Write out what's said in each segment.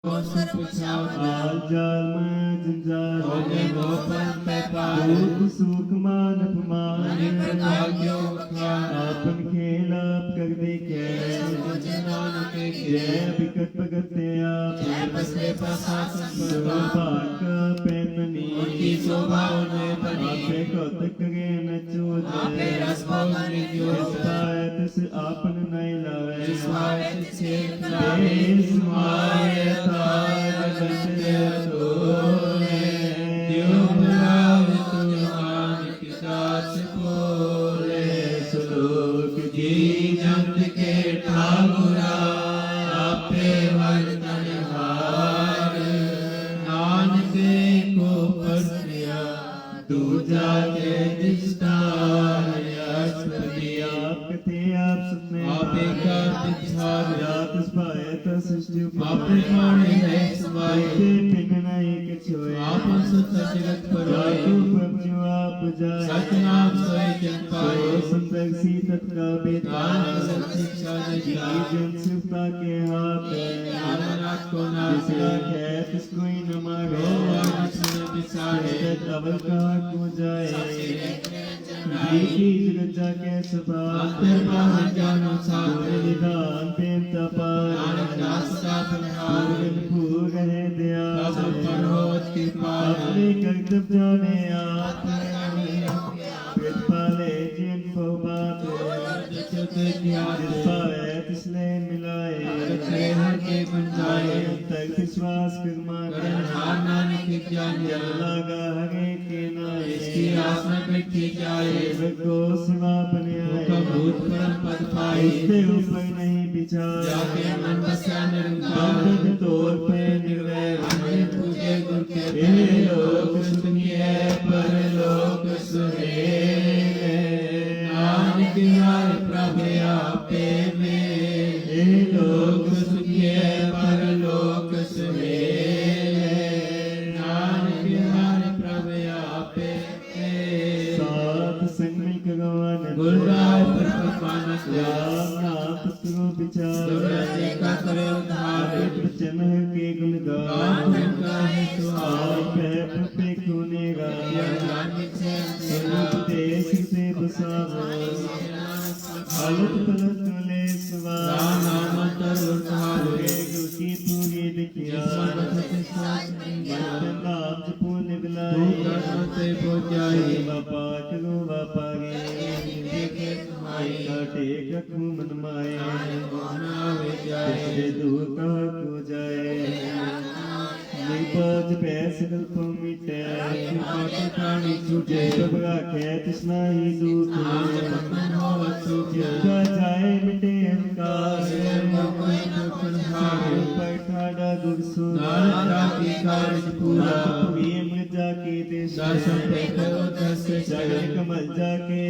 जाल में जंजाल होने वो पर पे पार दुख सुख मान अपमान अनेक प्रकार के उपख्यान आपन खेल आप कर दे जय विकट भगते आप बसले प्रशासन पर भाग पैतनी उनकी शोभा उन्हें बनी आपे कौतक करे न चोद आपे रस भवन जो इस आपन नहीं लावे जिस वायत से लावे इस वायत आगते तोले दियो मराव तुमान की दास बोले सुलोक जी जंत के ठाकुरा आपे वर्तन हार नानक को परसिया दूजा के दिस्तार अष्टपदी आप कथे आप सुनने आपे का दिच्छार रात स्पायत सृष्टि आपे माने है समाये पिन नहीं किछोए आप सुत जगत परोए प्रभु आप जाए सतनाम सोए जन पाए सुंदर सी तत्का बेदान दान शिक्षा दिया जन सिफता के हाथ नामनाथ को जिसका नाम कहत कोई न मारे रो आज सुन बिसारे अवल कहा को जाए की जगत जाके सभा अंतर्बाह जानो साथ निदान पेन तपार नानक दास का बलिहार भूग है दया सब पर होत की पार अपने कर्तव्य जाने आप पाले जिन को बात इसलिए मिलाए हर के बन जाए तक विश्वास कर्मा हार नानक ज्ञान लगा हरे के इसकी नाम आस में बैठी जाए को सिवा बने हुक्म भूत परम पद पाए इसके ऊपर नहीं विचार जाके मन बसा निरंकार बंधन तौर पे निर्वय अन्य पूजे गुर के ये लोग सुनिए पर लोग सुने नानक हर प्रभु आपे में ये लोग सुखिए पर लोक सुहे नानक हर प्रभु आपे में साथ संग मिलकर गवान गुलराय पर मानस राम नाम पुत्रो विचार दुर्जय का करे उद्धार वचन के गुण गान का है सुहार पे खुनेगा ज्ञान से स्वरूप देश से बसावा हालत पलट ले सवा नाम अंतर उद्धार की पूरी दिखिया नाम जपो निगलाए से पहुंचाई बापा करो बापा गे टेक रखू मन माए तेरे दूर कहा को जाए निर्बाज पैस गल्प मिटे प्राणी छूटे सबका खे तृष्णा ही दूर जाए मिटे अहंकार पर ठाड़ा गुरसु प्रेम जाके देश दर्शन पे करो दर्शन जगत कमल जाके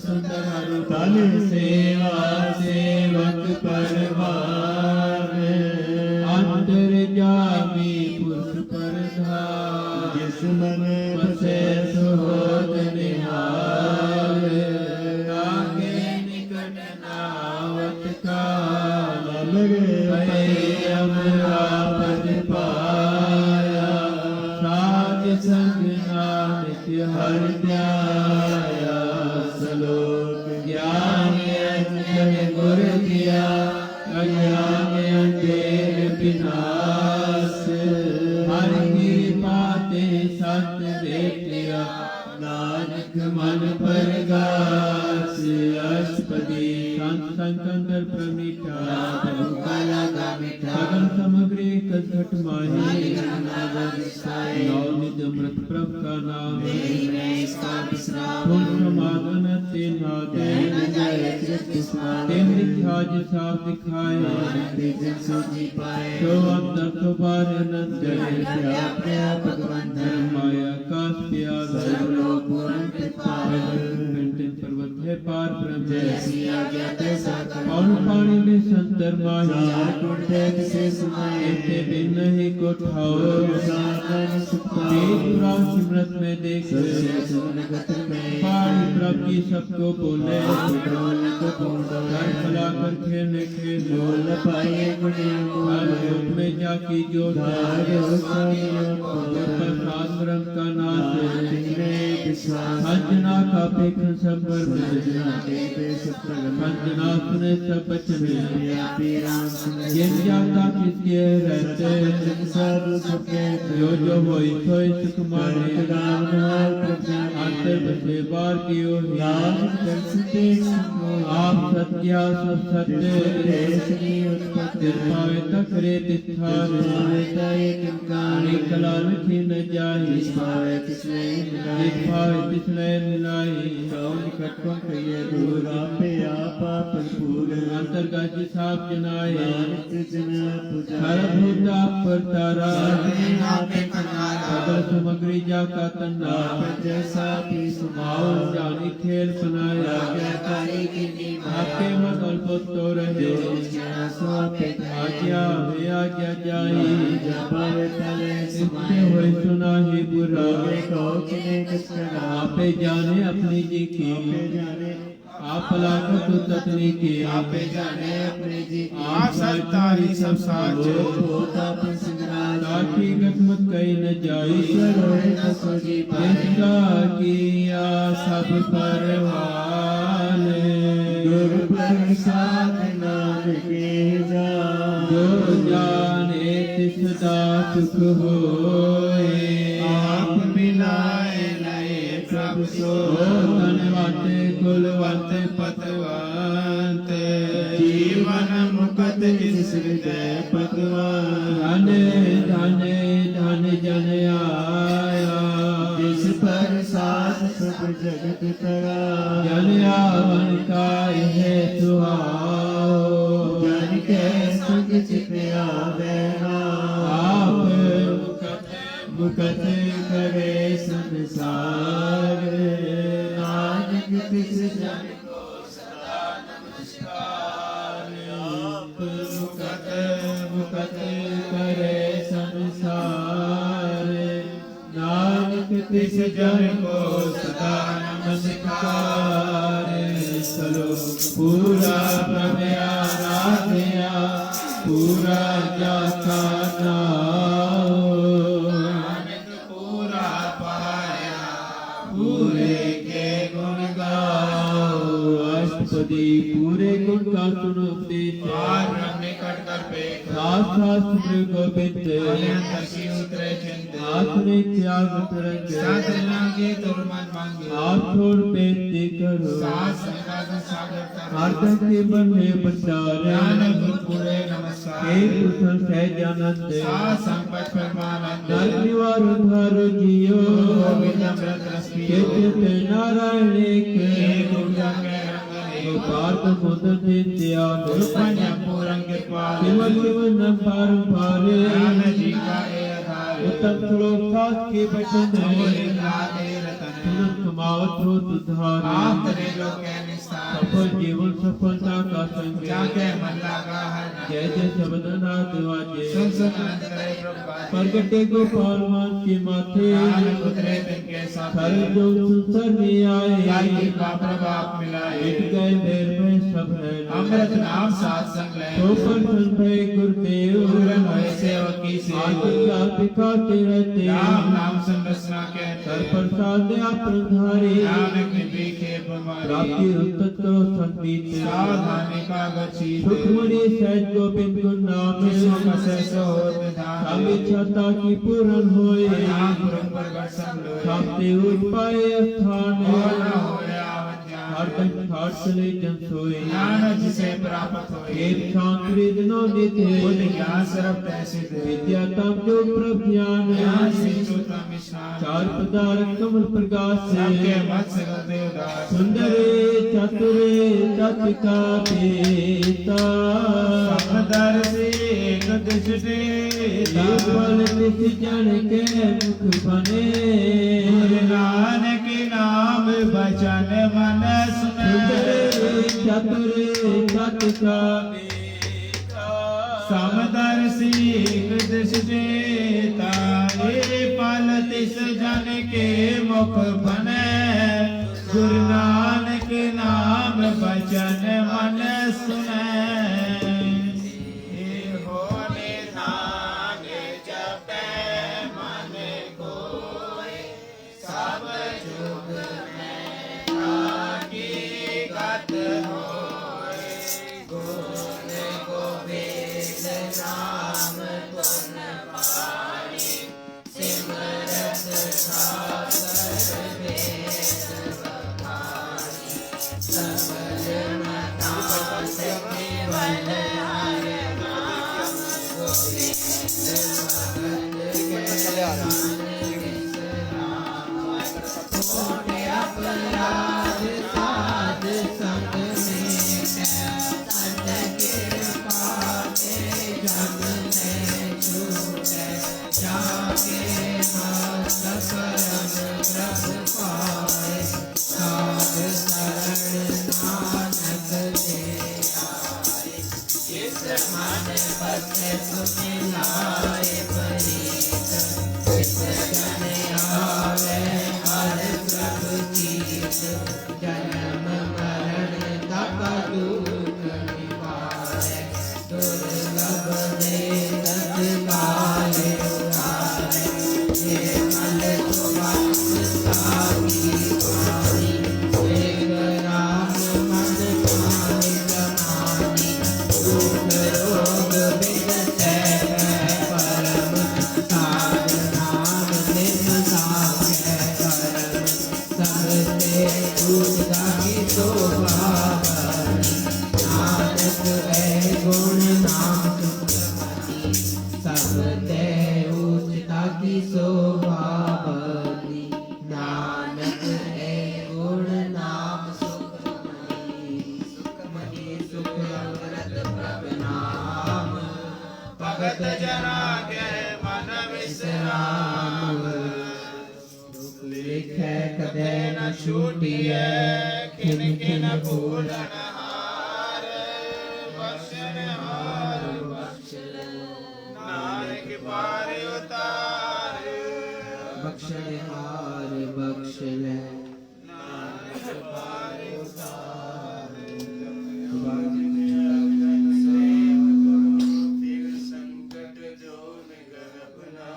सुंदर तन सेवा सेवक परवार अंतर जामी पुरुष परधार जिस मन बसे सुहोत निहार आगे निकट नावत काल लगे अमरापद पाया साध संग नानक हर ध्याया सलोक ज्ञान अंजन गुर किया अज्ञान अंधेर विनाश हर कृपा ते सत भेटिया नानक मन परगास अष्टपदी संत संकंदर प्रमिठा काला का मिठा सगल सामग्री कसघट माही नौ निज अमृत प्रभ का नाम फूल समागन ते नादे तेन लिखा जिसा दिखाए तो अंदर तो बार अनंत माया का प्यार तिन पर्वत है पार ब्रह्म जैसी आज्ञा तैसा कर्म और पानी में संतर माही चार कुंडे से सुनाए इतने बिन नहीं को ठाओ साधन सुखता तेज पुराण सिमरत में देख सबसे सुन गत्र में पानी प्रभु की सबको बोले पेट्रोल को पूर्ण घर फैला कर खेलने खेल बोल पाए गुणे हर युग में जाकी जो प्रसाद ब्रह्म का नाश अंजना का पेखन संबर अंजना सुने सब बचन ये जाता किसके रहते जो होई सोई सुख माने अंतर बसे बार की ओर आप सत्या सब सत्य पावे तक रे तिस्थान कला लिखी न जाई पावे तिसने मिलाई अंतर्गत साप जनाए सर्वभूता पर तारा सकल सामग्री जा का तन्ना और जानी खेल बनाया आपके मन अल्प तो रहे आज्ञा वे आज्ञा जाई इससे हुए सुना ही बुरा आपे जाने अपनी जी की आप लाख तो तकनी की आपे जाने अपने जी आप सत्तारी सब साचो ताकि गतमत कही न जाई जिसका किया सब परवान गुरु प्रसाद नाम के जा जो जाने तिसदा सुख होए आप मिलाए नए प्रभु सो धनवंते कुलवंते पतवंते जीवन मुकत इस हृदय पतवान धन धन जन आया जिस पर साथ सब जगत तरा जन आवन का है सुहाओ जन के संग चित आवे आप मुकत करे संसार नानक तिस जन को सदा नमस्कार आप मुकत मुकत करे संसार नानक तिस जन को सदा नमस्कार चलो पूरा प्रभया राधया पूरा जाता नानक पूरा पाया पूरे के गुण गाओ अष्टपदी पूरे गुण का सुनो उपदेश और ब्रह्म निकट कर पेख शास्त्र गोविंद दशी उतरे चिंत आपने त्याग तरंग साधन लागे तुरमन मांगे आप छोड़ बेनती करो सास संगाद सागर कर आर्दन के मन में बंडारे नानक गुरु पूरे नमस्कार एक कुशल सहजानंद सास संपत परमानंद नर निवार उद्धार जियो गोविंद अमृत रस पियो केते नारायण एक के गुरुजा के रंगने पार्थ मुदन दयाल गुरुपन्या पूरंग कृपाल केवल केवल न पारंपारे ज्ञान जी का ए आधार उत्तम श्लोक सात के बचन बोले लागे रतन तुरंत कमावत हो तुधार आप तेरे लोग के निस्तार सफल जीवन सफलता का संग जाके मन लगा हर जय जय शब्दनाथ वाजे सुन सुन अनंत करे प्रभु प्रगटे गोपाल मान के माथे नानक उतरे तिनके साथ हर जो सुसर में आए लागी बाप बाप मिलाए मिट गए मेर में सब है अमृत नाम साथ संग ले तो पर संभय गुरुदेव पूरन होए सेवक की से आज्ञा दिखाते रहते राम नाम संरचना के कर प्रसाद आप प्रधारी नानक निभि के बीमारी प्राप्ति रुतत को संपीत सावधानी का गच्छी सुखमणि सहज गोविंद गुण नाम कसे सो होत धाम हम इच्छाता की पूर्ण होए नाम पुरम पर गढ़ सब लोए शांति उपाय स्थान और न होए आवन ज्ञान हर तक खाट चले जन सोए ज्ञान जिसे प्राप्त होए एक शांति दिनों नित्य बुद्ध ज्ञान सर्व तैसे दे विद्या तम जो प्रभ ज्ञान ज्ञान सिंचु तम स्नान चार पदार्थ कमल प्रकाश सबके से मत से गते उदास सुंदरे चतुरे तत्का पीता समदर्शी दृष्टि फल तिस जन के मुख बने गुरु नानक नाम बचन मन सुने चतुर चत का समदर्शी दृष्टि तारे फल तिस जन के मुख बने गुरु नानक नाम बचन मन सुने जन्म मरण तप दुख निवारे दुर्लभ दे दस काले उतारे ये मल सुबह सागी पानी एक राम मन पानी समानी दुख रोग बिगसे परम साध नाम निम सागे परम सबसे उदाही शोभा नानक है गुण नाम सुखमती सबते उचिता की शोभा बनी नानक है गुण नाम सुखमती सुखमती सुख व्रत प्रभु भगत जना के मन विश्राम लिखे कदे न छूटिए खिन खिन भूलन हार बख्शन हार बख्श ले नानक पार उतार बख्शन हार बख्श ले नानक पार उतार संकट जो निगर अपना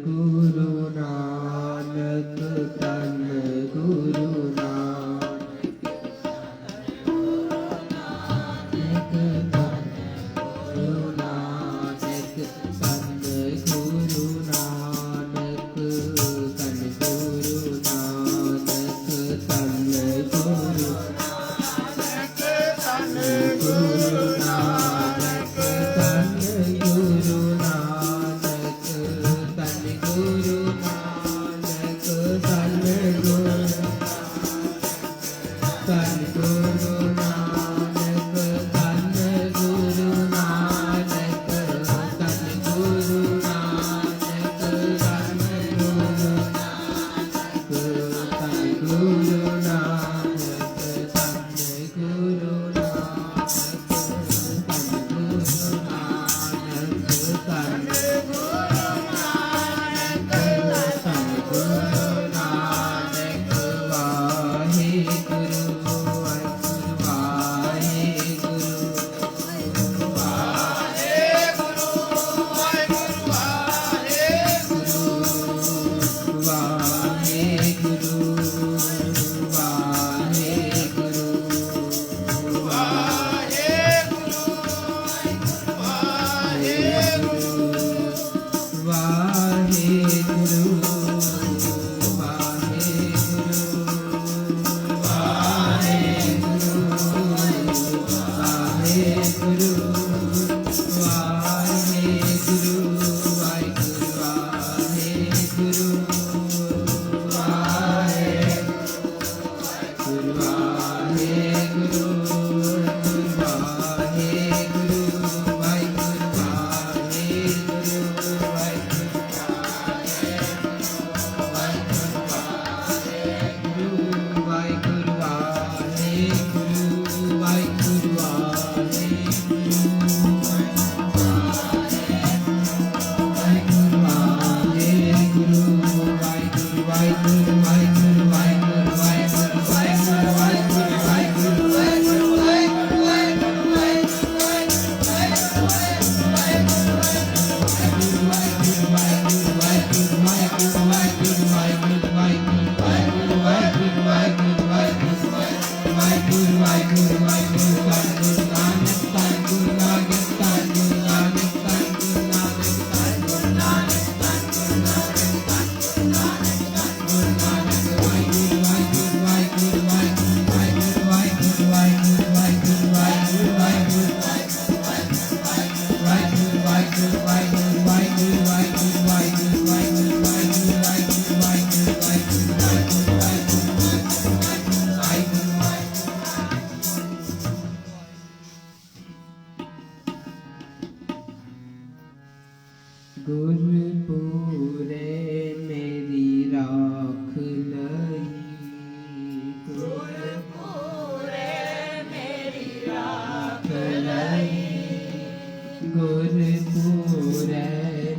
Guru गुरपुरे मेरी राख लई, गुरपुरे मेरी राख लई, गुरपुरे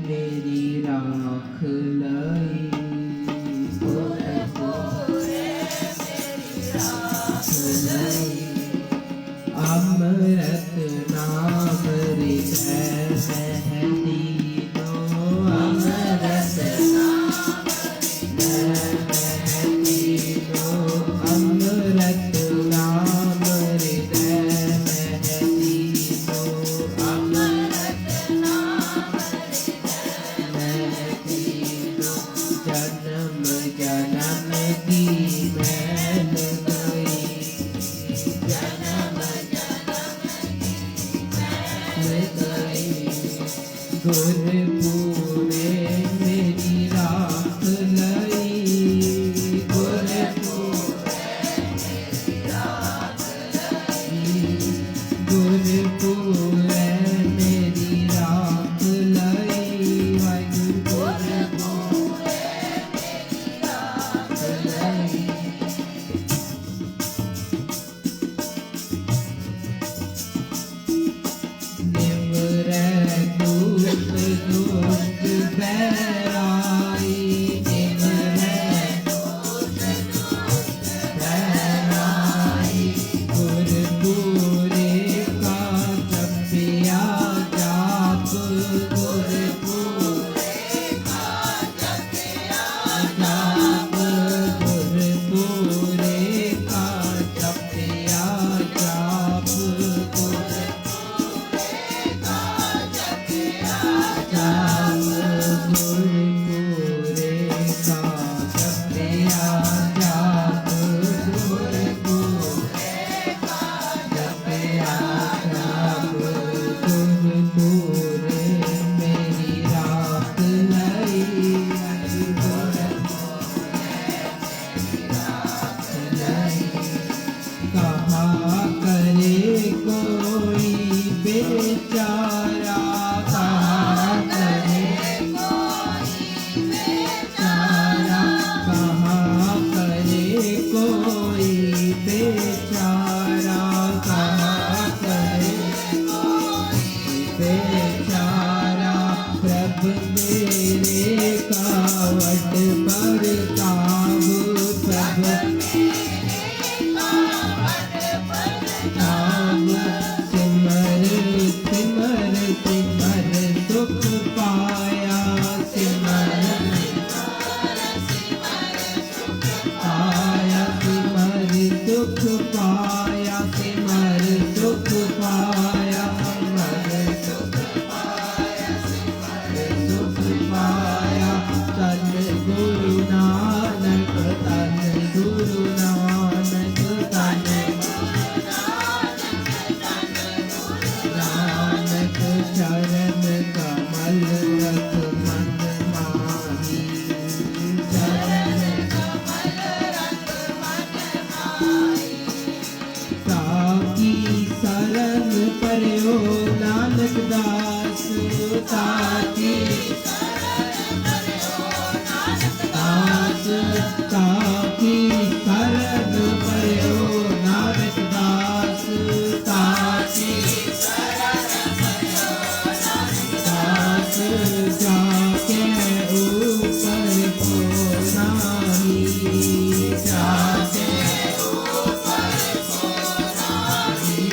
मेरी राख लई, गुरपुरे मेरी राख लई। अमृत नाम हृदय में दीनो, अमृत नाम हृदय में दीनो, अमृत नाम हृदय में दीनो, अमृत नाम हृदय में दीनो। जन्म जन्म की मैल गई, जन्म गुरपुरे मेरी राख लई, गुरपुरे मेरी राख लई, गुरपुरे मेरी राख लई, वाहिगुरू गुरपुरे मेरी राख लई। बेचारा कहाँ करे कोई बेचारा, कहाँ करे कोई बेचारा, कहाँ करे कोई बेचारा। प्रभु मेरे कावट पर काबू, प्रभु मेरे कावट पर काबू। सिमर सिमर सुख पाया, सिमर सुख पाया, सिमर सुख पाया, सिमर सुख पाया, सिमर सुख पाया, सिमर सुख पाया। तन गुरु नानक, तन गुरु नानक, तन नानक चरण कमल रख मन माही, चरण कमल रख मन माही। ताकी शरण पर्यो नानक दास, ताकी शरण पर्यो नानक दास, ताकी शरण पर्यो नानक दास, ताकी जाके ऊपर को नाही, जाके ऊपर को नाही।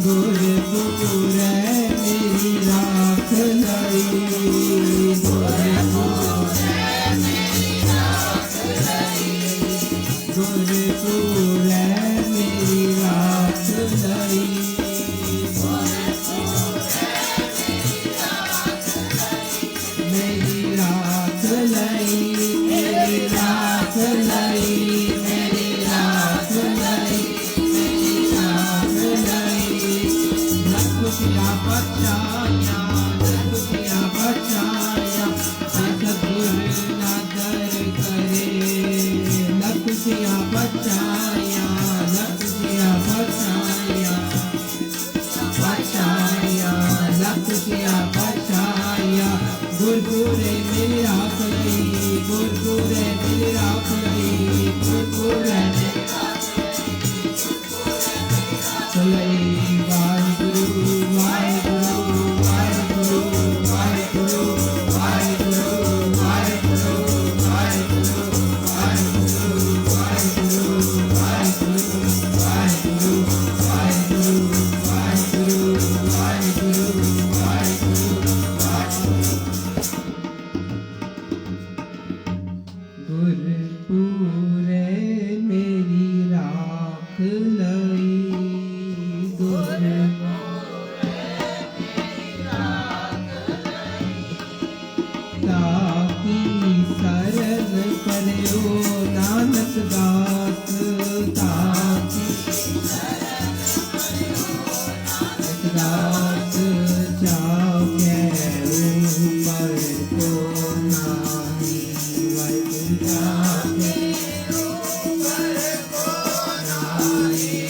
गुरपुरे मेरी राख लई, ਗੁਰਪੂਰੈ ਮੇਰੀ ਰਾਖ ਲਈ ਮੇਰੀ ਰਾਖ ਲਈ ਮੇਰੀ ਰਾਖ ਲਈ ਮੇਰੀ ਰਾਖ ਲਈ ਮੇਰੀ ਰਾਖ ਲਈ ਲੱਖ ਪਿਆ ਬਚਾਇਆ ਲੱਖ ਪਿਆ ਬਚਾਇਆ ਸਤਿਗੁਰ ਨਾਦਰ ਕਰੇ ਲੱਖ ਪਿਆ ਬਚਾਇਆ ਲੱਖ ਪਿਆ ਬਚਾਇਆ ਬਚਾਇਆ ਲੱਖ ਪਿਆ ਬਚਾਇਆ ਗੁਰਪੂਰੇ ਮੇਰੀ ਰਾਖ ਲਈ ਗੁਰਪੂਰੇ ਮੇਰੀ ਰਾਖ ਲਈ ਗੁਰਪੂਰੇ ਮੇਰੀ ਰਾਖ ਲਈ ਵਾਹਿਗੁਰੂ ਵਾਹਿਗੁਰੂ ਵਾਹਿਗੁਰੂ ਵਾਹਿਗੁਰੂ ਵਾਹਿਗੁਰੂ ਵਾਹਿਗੁਰੂ ਵਾਹਿਗੁਰੂ ਵਾਹਿਗੁਰੂ ਵਾਹਿਗੁਰੂ ਵਾਹਿਗੁਰੂ ਵਾਹਿਗੁਰੂ ਵਾਹਿਗੁਰੂ ਵਾਹਿਗੁਰੂ ਗੁਰਪੂਰੇ ਮੇਰੀ ਰਾਖ ਲਈ ਤਾਕੀ ਸਰਨ ਪਰਿਓ ਨਾਨਕ ਦਾਸ ਤਾਕੀ ਨਾਨਕ ਦਾਸ ਚਾਉ ਕੇ ਉਪਰ ਕੋ ਨਾਹੀ ਵਾਹਿਗੁਰੂ ਚਾਉ ਕੇ ਉਪਰ ਕੋ ਨਾਹੀ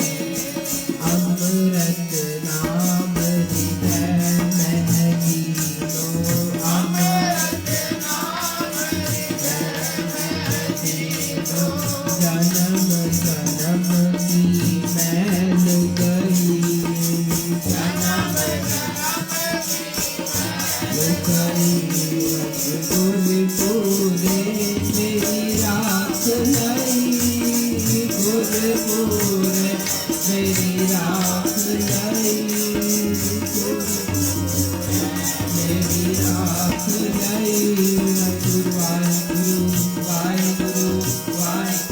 ਅੰਮ੍ਰਿਤ ਨਾਮ ਹਿਰਦੈ ਮਹਿ ਜੀਓ ਅੰਮ੍ਰਿਤ ਨਾਮ ਹਿਰਦੈ ਮਹਿ ਜੀਓ ਜਨਮ ਜਨਮ ਕੀ ਮੈਲ ਗਈ ਜਨਮ ਜਨਮ ਕੀ ਗੁਰਪੂਰੇ ਮੇਰੀ ਰਾਖ ਲਈ ਗੁਰਪੂਰੇ ਮੇਰੀ ਰਾਖ ਲਈ ਮੇਰੀ ਰਾਖ ਲਈ ਵਾਹਿਗੁਰੂ ਵਾਹਿਗੁਰੂ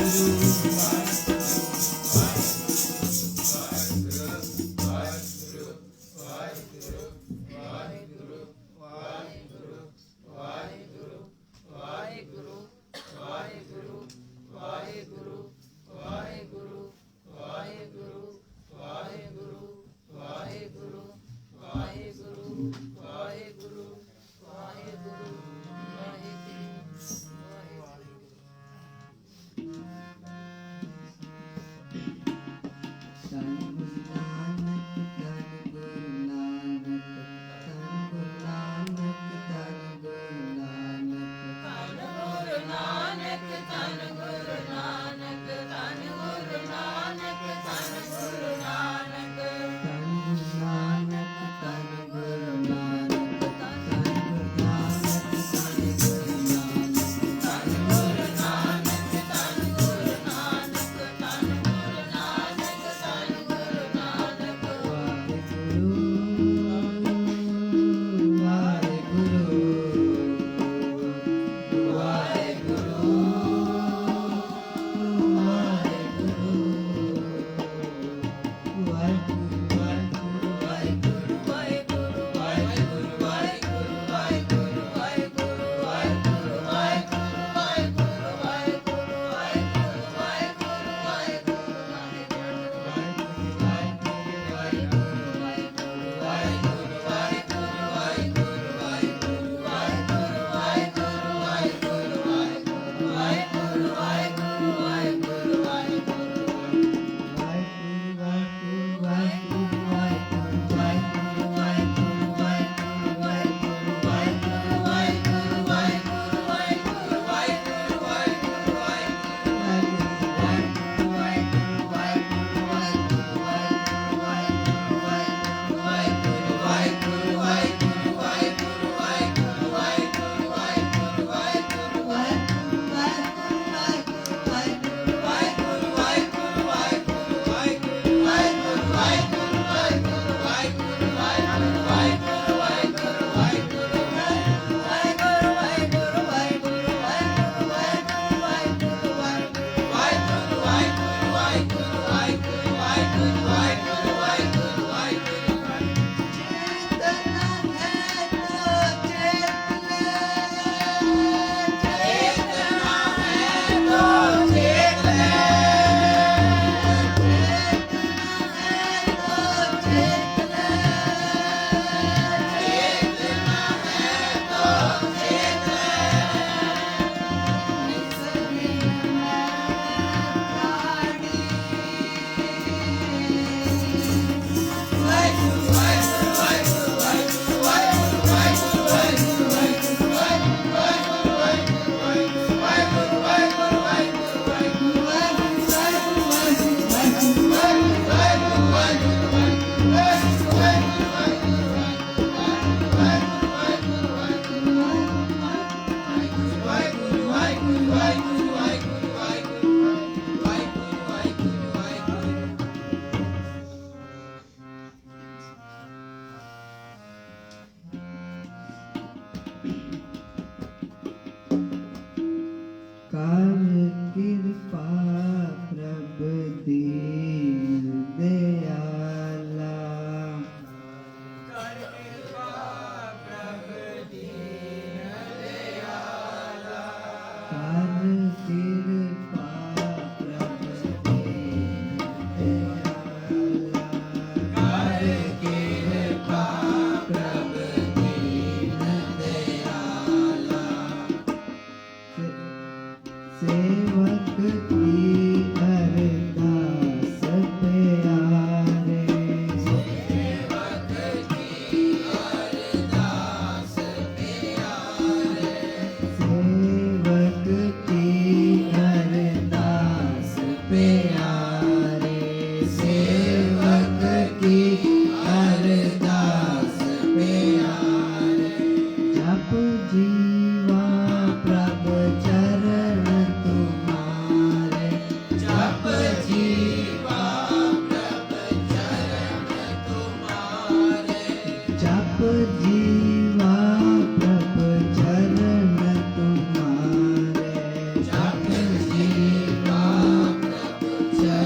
ਵਾਹਿਗੁਰੂ ਵਾਹਿਗੁਰੂ ਵਾਹਿਗੁਰੂ ਵਾਹਿਗੁਰੂ ਵਾਹਿਗੁਰੂ प्यारे सेवक की अरदास प्यारे जप जीवा प्रभु चरण तुम्हारे जप जीवा प्रभु चरण तुम्हारे जप जीवा प्रभु चरण तुम्हारे जप जीवा प्रभु चरण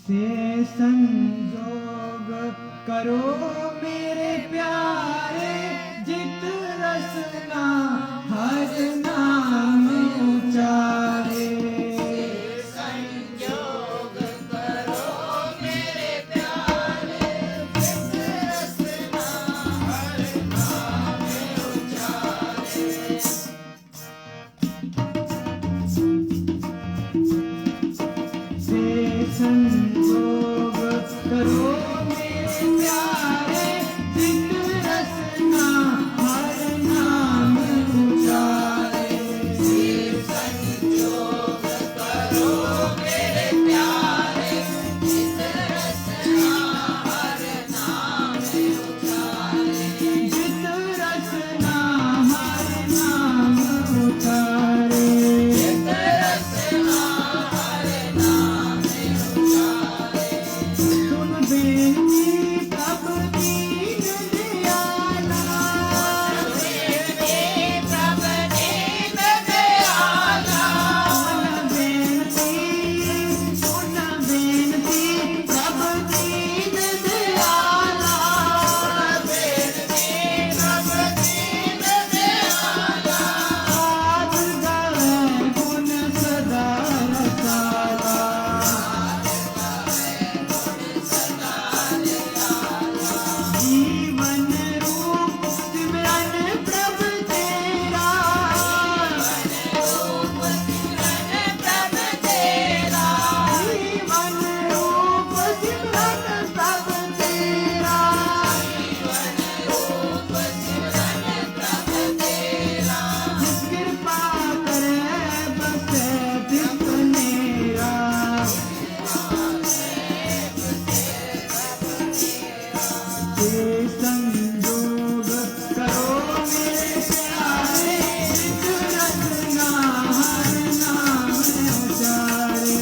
से संजोग करो मेरे प्यारे, जित रसना हर नाम उचारे। संयोग करो मेरे प्यारे, जित रसना हर नाम उचारे। से संजोग करो मेरे प्यारे, जित रसना हर नाम उचारे। संयोग करो मेरे प्यारे, जित रसना हर नाम उचारे। जित रसना हर नाम उचारे। जित रसना हर नाम उचारे। सुन बेनती प्रभ दीन दयाला, बेनती प्रभ दीन दयाला। सुन बेनती प्रभ दीन दयाला। बेनती प्रभ दीन दयाला। आज गावे गुण सदा रसाला। जीवन रूप सिमरन प्रभ तेरा। रूप सिमरन प्रभ तेरा। जीवन रूप सिमरन प्रभ तेरा। रूप सिमरन प्रभ तेरा। जिस कृपा करे बसे तिस मेरा। से संजोग करो मेरे प्यारे, जित रसना हर नाम उचारे।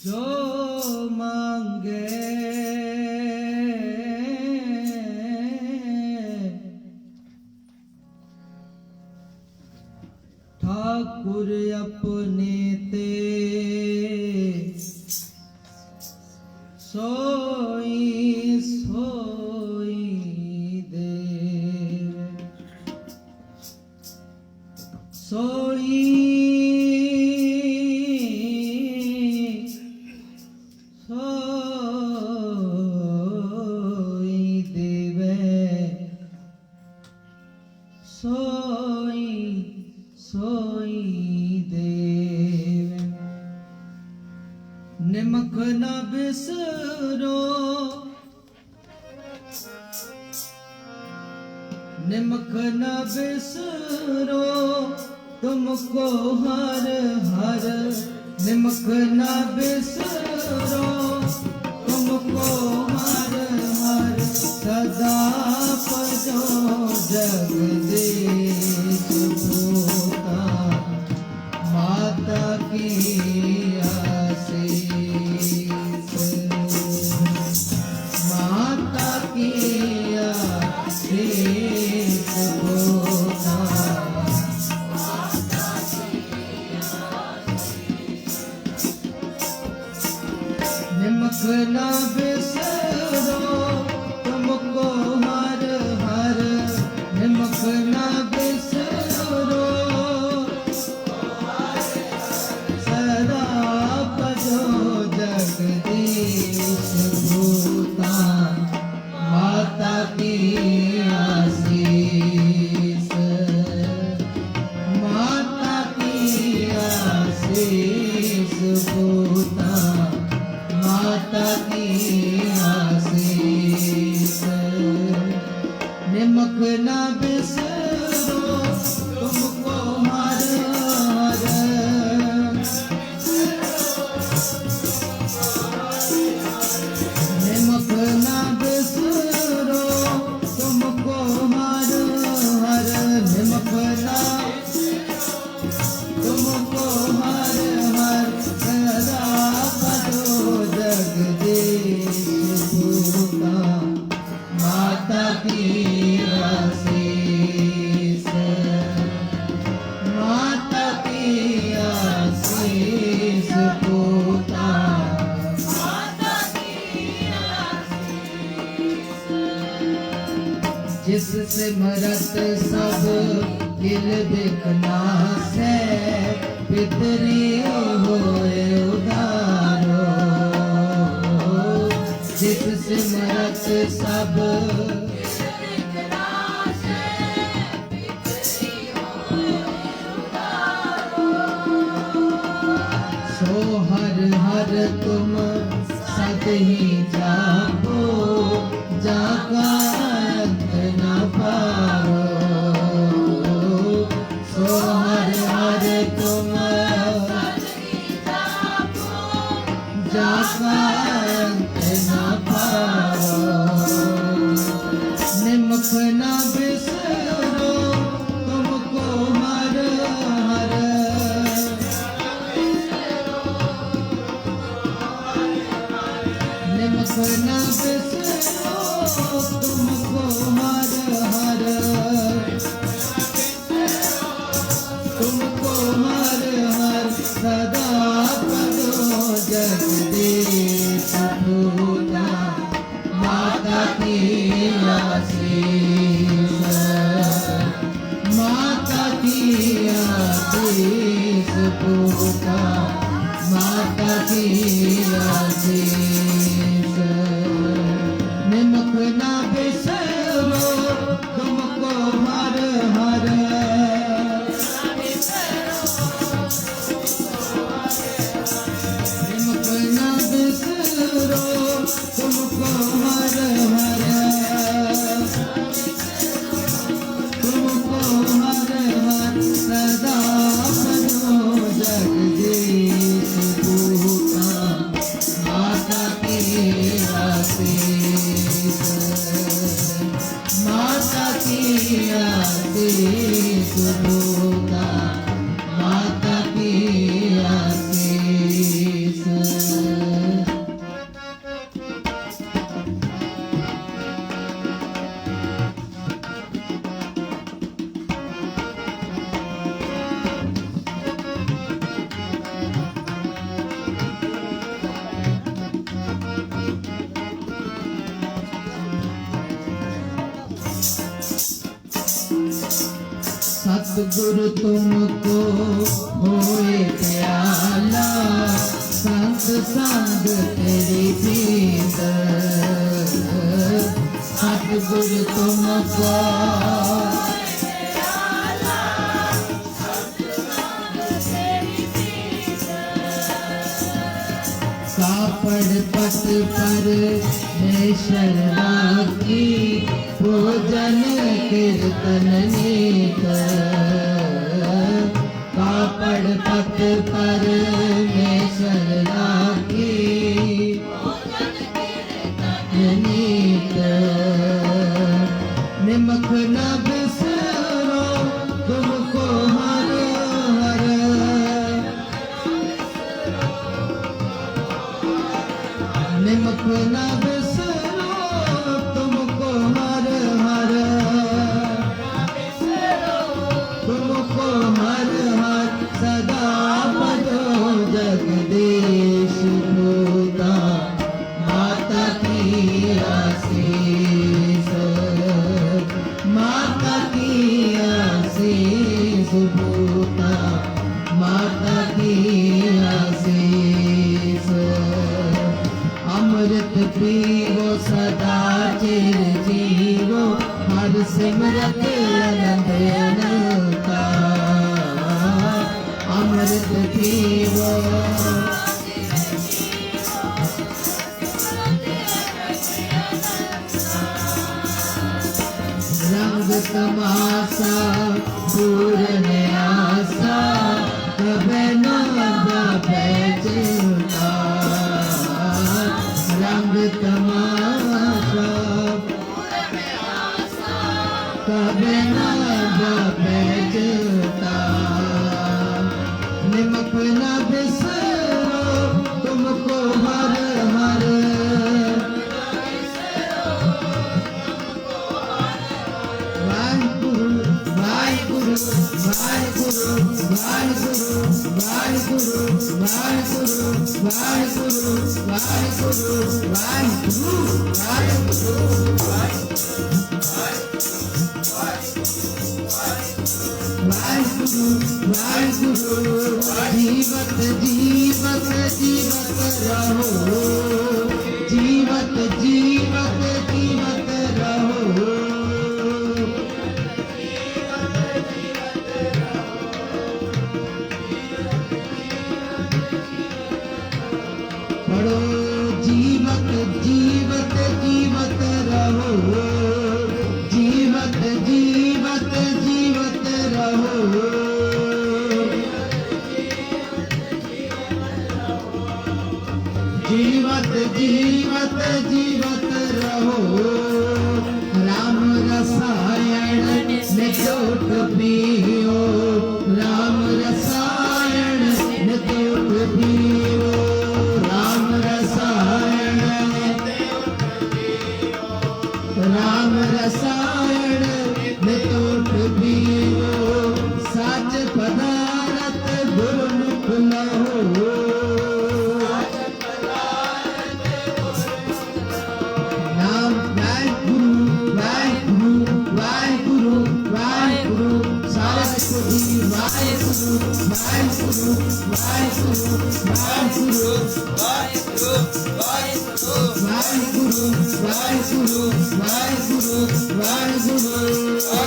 जो मांगे ठाकुर अपने ते सोई सोई देव सोई सोई देवे सोई सोई देव निमक न बिसरो निमक न बिसरो तुमको हर हर निमक न बिसरो तुमको हर हर सदा पजो जगदीश भूता माता की आशीष, माता की आशीष होता। निमक ना बिसरो तुमको हर हर, निमक ना बिसरो सदा बजो जगदीश भूतान, माता की आशीष, माता की आशीष भूतान, माता की आशीष। निमक ना बिसरो तुमको हर हर, निमक ना बिसरो तुमको हर हर, निमक ना तुमको हर हर, सदा बजो जगदीश भूतान, माता की आशीष, माता की आशीष भूतान। जिससे मरत सब दिल बिकनास है, पितरियों होए उदारो, जिससे मरत सब सो हर हर तुम सद ही जापो, जाका अंत न पाओ। सो हर हर तुम जाका अंत न पाओ। निमक न बिसरो तुमको हर हर, निमक न बिसरो तुमको हर हर, तुमको हर हर, सदा बजो जगदीश भूतान, माता की आशीष, माता की आशीष भूतान, माता की आशीष। निमक ना बिसरो तुमको हर हर, निमक ना बिसरो तुमको हर हर, तुमको हर हर, सदा बजो जगदीश भूतान, माता की आशीष, माता की आशीष भूतान, माता की आशीष। सतगुरु तुमको होए दयाला, संत संग तेरी प्रीत, सतगुरु तुमको कापड़ पट पर शरणार्थी, भोजन कीर्तन नीत, कापड़ पट पर शरणार्थी, नीत। निमक न बिसरो तुमको हर हर, निमक न बिसरो तुमको हर हर, तुमको हर हर सदा भजो जगदीश भूता माता की आशीष, माता की आशीष भूता माता की आशीष। अमृत पीवो सदा चिर जीवो हर सिमरत आनंद अनंता, अमृत पीवो रंग तमाशा पूर्ण आशा कभी न जाए चिंता, रंग तमाशा कभी न जाए चिंता। निमक न बिसरो तुमको हर हर, वाहिगुरु वाहिगुरु वाहिगुरु वाहिगुरु वाहिगुरु वाहिगुरु वाहिगुरु वाहिगुरु वाहिगुरु वाहिगुरु वाहिगुरु। जीवत जीवत जीवत रहो, जीवत जीवत जीवत रहो, पढ़ो जीवत जीवत जीवत रहो, जीवत जीवत जीवत रहो, जीवत जीवत जीवत रहो। राम रसायन नित्योट पियो, राम रसायन नित्योट पियो, राम रसायन राम रसायन नित्योट पियो। सच पदार्थ गुरुमुख लहो, नाम वाहिगुरु वाहिगुरु वाहिगुरु वाहिगुरु सरस्वती वाहिगुरु वाहिगुरु वाहिगुरु वाहिगुरु वाहिगुरु वाहिगुरु वाहिगुरु वाहिगुरु।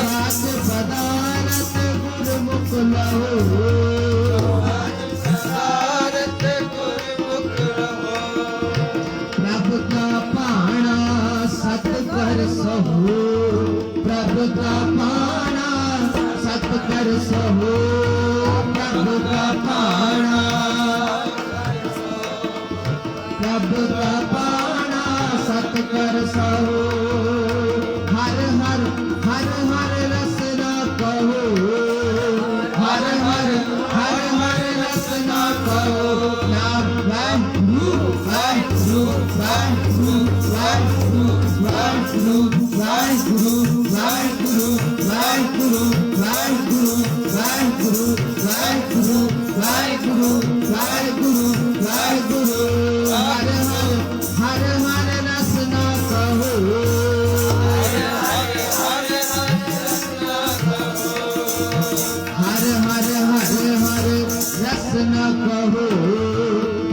राज पदार्थ गुरुमुख लहो, प्रभु का पाना सत कर सहो, प्रभु का पाना सत कर सहो, प्रभु का पाना प्रभु का पाना सत कर सहो। हर हर हर हर रसना कहो, हर हर हर हर रसना कहो। नाम वाहिगुरु वाहिगुरु वाहिगुरु वाहिगुरु वाहिगुरु वाहिगुरु वाहिगुरु वाहिगुरु वाहिगुरु वाहिगुरु वाहिगुरु वाहिगुरु वाहिगुरु वाहिगुरु। हर हर हर हर रसना कहो, हर हर हर हर रसना कहो,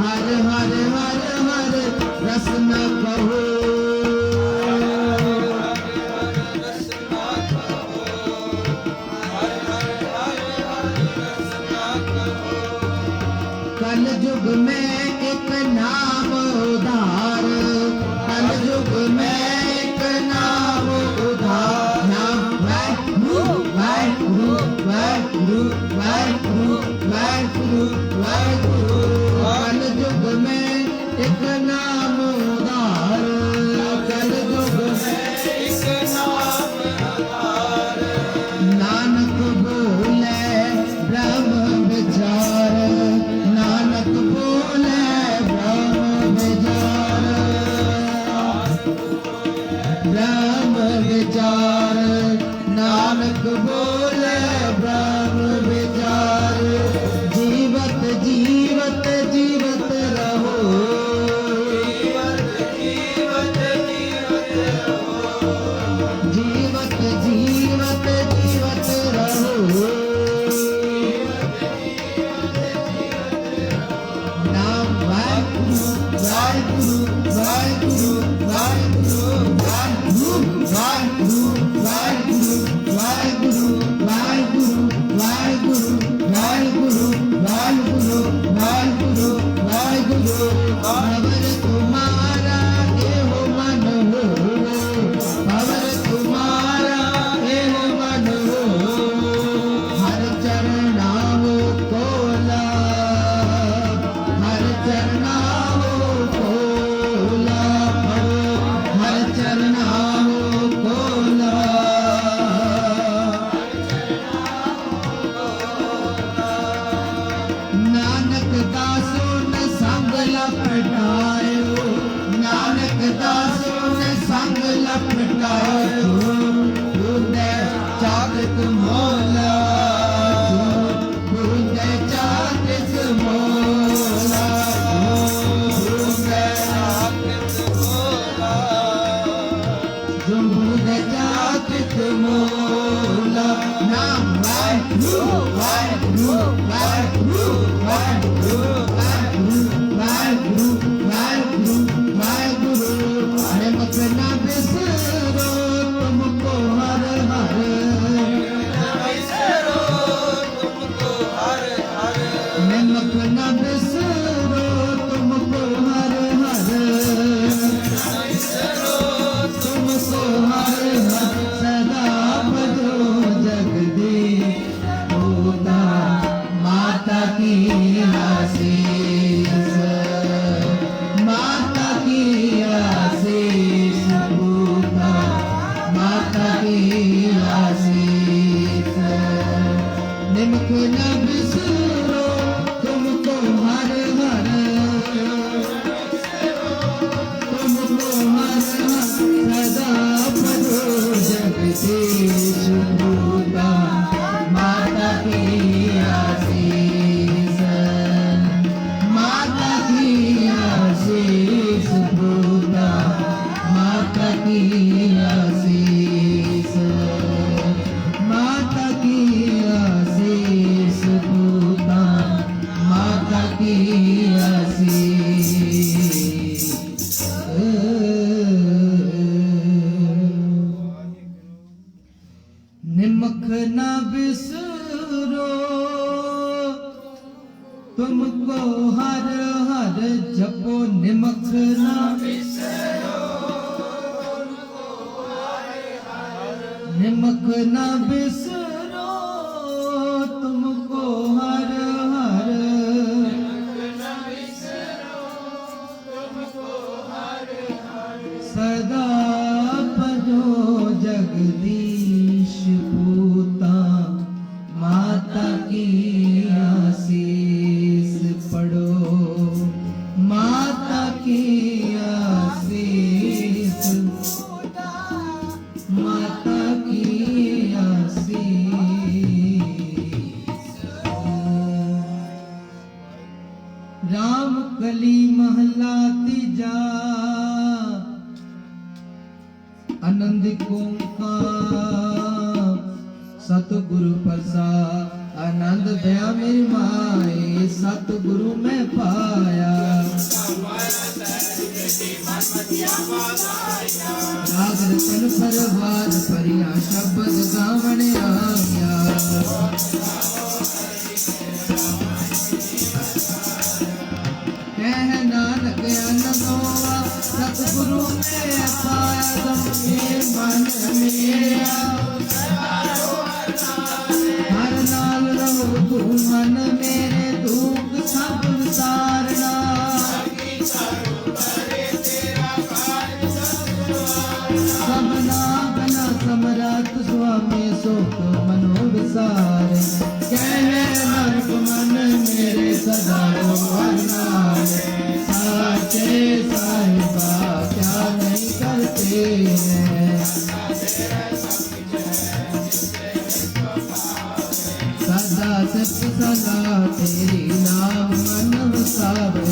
हर हर हर हर रसना कहो। कल युग में एक नाम उधार, कल युग में एक नाम उधार। नाम वाहिगुरु वाहिगुरु वाहिगुरु वाहिगुरु वाहिगुरु वाहिगुरु। कल युग में एक नाम उधार, कल युग में एक नाम उधार। नानक बोले ब्रह्म विचार, नानक बोले ब्रह्म विचार। ਵਾਹਿਗੁਰੂ ਵਾਹਿਗੁਰੂ ਵਾਹਿਗੁਰੂ ਵਾਹਿਗੁਰੂ ਵਾਹਿਗੁਰੂ ਵਾਹਿਗੁਰੂ ਵਾਹਿਗੁਰੂ ਵਾਹਿਗੁਰੂ ਵਾਹਿਗੁਰੂ ਵਾਹਿਗੁਰੂ ਵਾਹਿਗੁਰੂ ਵਾਹਿਗੁਰੂ ਅਵਰ ਤੁਮਾਰਾ ਇਹੋ ਮਨ ਹੋ ਅਵਰ ਤੁਮਾਰਾ ਇਹੋ ਮਨ ਹੋ ਹਰ ਚਰਨਾਵ ਕੋਲਾ ਹਰ ਚਰਨਾਵ ਕੋਲਾ ਹਰ ਚਰਨਾਵ ਕੋਲਾ ਨਾਨਕ ਦਾਸੋ ਨ ਸੰਗ ਲਪਟਾਇਓ ਨਾਨਕ ਦਾਸੋ ਨ ਸੰਗ ਲਪਟਾਇਓ ਬੁੱਧੇ ਚਾਗਤ ਮੋਲਾ ਬੁੱਧੇ ਚਾਗਤ ਮੋਲਾ ਬੁੱਧੇ ਚਾਗਤ ਮੋਲਾ ਬੁੱਧੇ ਚਾਗਤ ਮੋਲਾ ਨਾਮ ਵਾਹਿਗੁਰੂ ਵਾਹਿਗੁਰੂ ਵਾਹਿਗੁਰੂ ਵਾਹਿਗੁਰੂ ਵਾਹਿਗੁਰੂ ਵਾਹਿਗੁਰੂ ਵਾਹਿਗੁਰੂ ਨਿਮਕ ਨਾ ਬਿਸਰੋ ਤੁਮਕੋ ਹਰ ਹਰ ਨਿਮਕ ਨਾ ਬਿਸਰੋ ਤੁਮਕੋ ਹਰ ਹਰ ਤੁਮਕੋ ਹਰ ਹਰ ਸਦਾ ਭਜੋ ਜਗਦੀਸ਼ ਹੋਤਾ माता की आशीष माता की आशीष भूता माता की आशीष निमक न बिसरो तुमको हर हर तुमको हर हर सदा भजो जगदीश भूता माता की आशीष माता की आशीष भूता माता की आशीष माता की आशीष भूता माता की आशीष निमक न बिसरो तुमको हर हर जपो निमक न बिसरो निमक न बिसरो तुमको हर हर सदा भजो जगदीश पूता माता की आशीष पढ़ो माता की आशीष माता की आशीष राम कली महला तीजा आनंद ओंकार सतगुरु प्रसाद आनंद दया मेरी माए सतगुरु में पाया राग रतन फरवाद परिया शब्द गावन आया कह नानक अनगोआ सतगुरु में पाया गमे मन मेरा हर नाल रहो तू मन मेरे दुख सब उतारना सबना बना समरथ स्वामी सो तो मनो विसार कह नानक मन मेरे सदा नाल साचे साहिबा क्या नहीं करते हैं सदा सच सदा तेरी नाम मन वसावे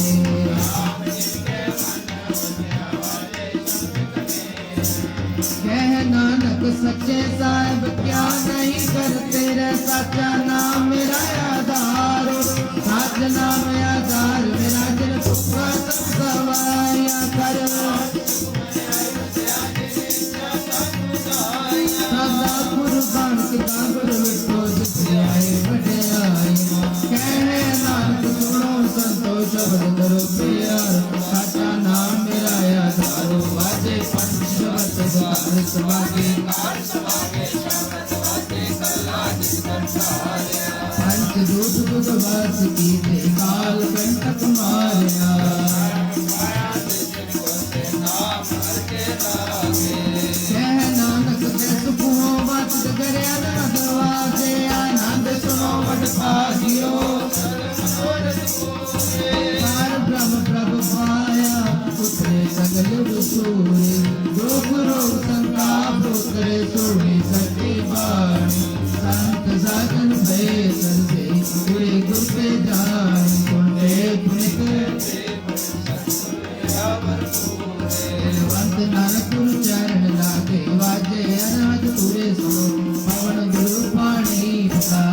कह नानक सच्चे साहिब क्या नहीं करते रे सच्चा नाम मेरा आधार सच नाम आधार मेरा दिल सुखा सब गवाए शब्द करो प्यार साचा नाम मेरा आधारो बाजे पंच शब्द द्वार सभा के पंच दूत बुध वास की ते काल कंटक मारया कह नानक ते सुखों बात करे ना दरवाजे आनंद सुनो वड पागियो पार ब्रह्म प्रभु पाया उतरे सगल रसूरे दुख रोग संताप उतरे सोनी सच्ची बाणी संत साधन भय सर्वे पूरे गुर पे जान कुंडे पुनित वंद नानक गुरु चरण लागे वाजे अनाथ पूरे सो पवन गुरु पाणी पिता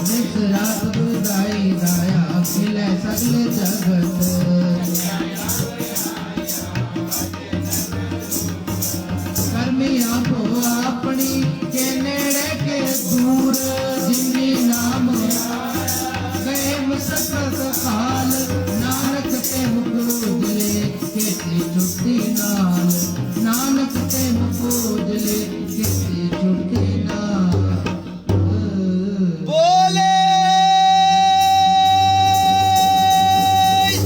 नित रात दुदाई दाया खिले सगल जगत कर्मी आपो अपनी के नेड़े के दूर जिन्नी नाम गए मुसकत काल नानक ते मुख उजले केती छुट्टी नाल नानक ते मुख उजले केती छुट्टी नाल बोले